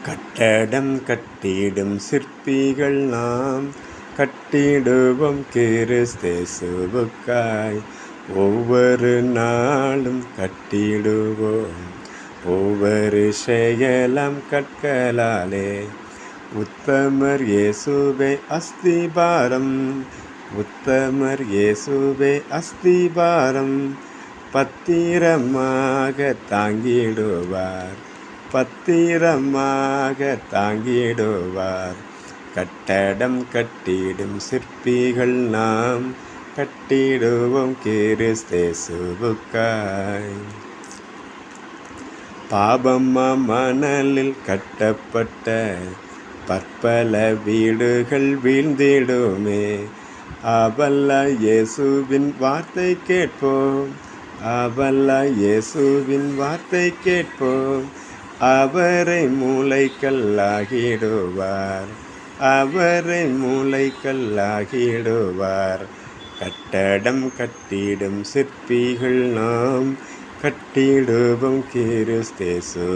கட்டடம் கட்டிடும் சிற்பிகள் நாம், கட்டிடுவோம் கிறிஸ்தேசுவுக்காய். ஒவ்வொரு நாளும் கட்டிடுவோம் ஒவ்வொரு செயலாம் கற்களாலே. உத்தமர் இயேசுவே அஸ்திபாரம், உத்தமர் இயேசுவே அஸ்திபாரம். பத்திரமாக தாங்கிடுவார், பத்திரமாக தாங்கிடுவார். கட்டடம் கட்டிடும் சிற்பிகள் நாம், கட்டிடுவோம் கிறிஸ்தேசுவுக்காய். பாபமா மணலில் கட்டப்பட்ட பற்பல வீடுகள் வீழ்ந்திடுமே. அவல்ல இயேசுவின் வார்த்தை கேட்போம், அவல்ல இயேசுவின் வார்த்தை கேட்போம். அவரை மூலைக்கல்லாகிடுவார், அவரை மூலைக்கல்லாகிடுவார். கட்டடம் கட்டிடும் சிற்பிகள் நாம், கட்டிடுவோம் கிறிஸ்தேசுவுக்காய்.